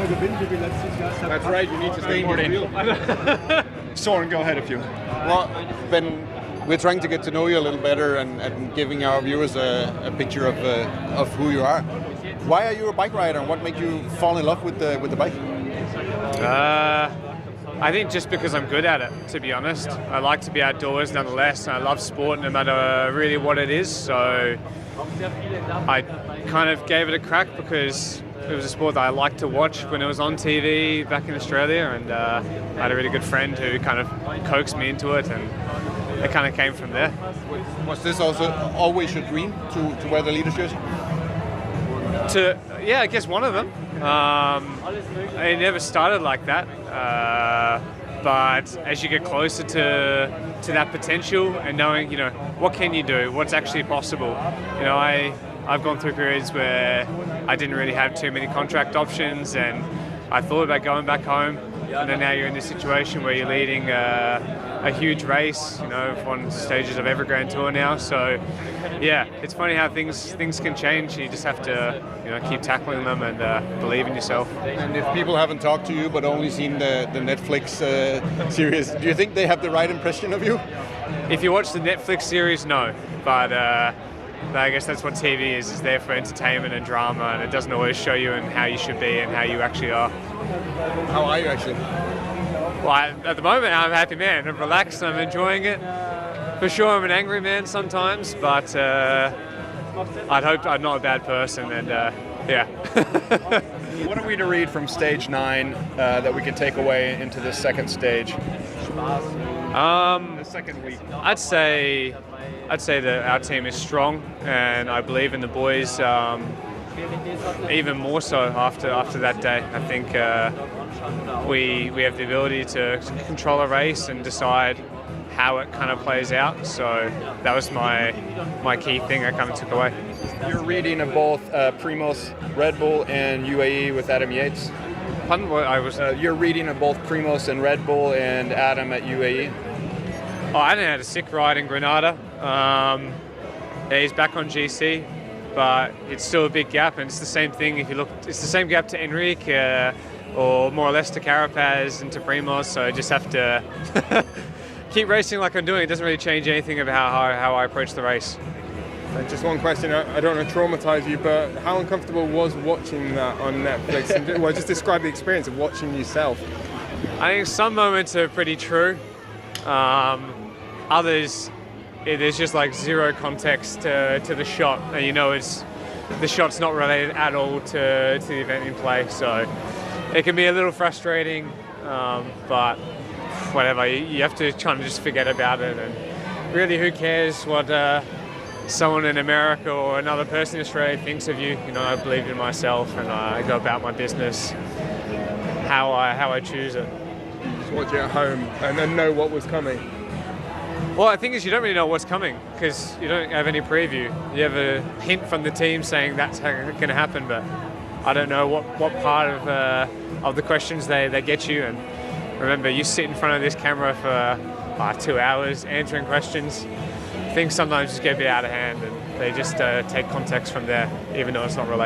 That's right, you need to stay in the wheel. Soren, go ahead if you. Well, Ben, we're trying to get to know you a little better and giving our viewers a picture of who you are. Why are you a bike rider, and what made you fall in love with the bike? I think just because I'm good at it, to be honest. I like to be outdoors nonetheless, and I love sport no matter really what it is. So I kind of gave it a crack because it was a sport that I liked to watch when it was on TV back in Australia, and I had a really good friend who kind of coaxed me into it, and it kind of came from there. Was this also always your dream to wear the leader shirt? Yeah, I guess one of them. It never started like that, but as you get closer to that potential and knowing, what can you do, what's actually possible. I've gone through periods where I didn't really have too many contract options, and I thought about going back home, and then now you're in this situation where you're leading a huge race, on stages of every Grand Tour now. So yeah, it's funny how things can change. You just have to keep tackling them and believe in yourself. And if people haven't talked to you but only seen the Netflix series, do you think they have the right impression of you? If you watch the Netflix series, no, but I guess that's what TV is. It's there for entertainment and drama, and it doesn't always show you and how you should be and how you actually are. How are you actually? Well, at the moment, I'm a happy man. I'm relaxed. I'm enjoying it. For sure, I'm an angry man sometimes, but I'd hope I'm not a bad person. And yeah. What are we to read from stage 9 that we can take away into this second stage? The second week. I'd say that our team is strong, and I believe in the boys even more so after that day. I think we have the ability to control a race and decide how it kind of plays out. So that was my key thing I kind of took away. You're reading of both Primoz, Red Bull, and UAE with Adam Yates. Pardon? What I was? You're reading of both Primoz and Red Bull and Adam at UAE. Oh, Adam had a sick ride in Granada. He's back on GC, but it's still a big gap, and it's the same thing. If you look, it's the same gap to Enrique, or more or less to Carapaz and to Primoz. So I just have to keep racing like I'm doing. It doesn't really change anything about how I approach the race. Just one question, I don't want to traumatise you, but how uncomfortable was watching that on Netflix? And, just describe the experience of watching yourself. I think some moments are pretty true. Others, there's just like zero context to the shot, and the shot's not related at all to the event in play. So it can be a little frustrating, but whatever. You have to try and just forget about it, and really, who cares what someone in America or another person in Australia thinks of you. I believe in myself, and I go about my business how I choose it. Just watch it at home and then know what was coming. Well, the thing is, you don't really know what's coming because you don't have any preview. You have a hint from the team saying that's going to happen, but I don't know what part of the questions they get you. And remember, you sit in front of this camera for 2 hours answering questions. Things sometimes just get a bit out of hand, and they just take context from there, even though it's not related.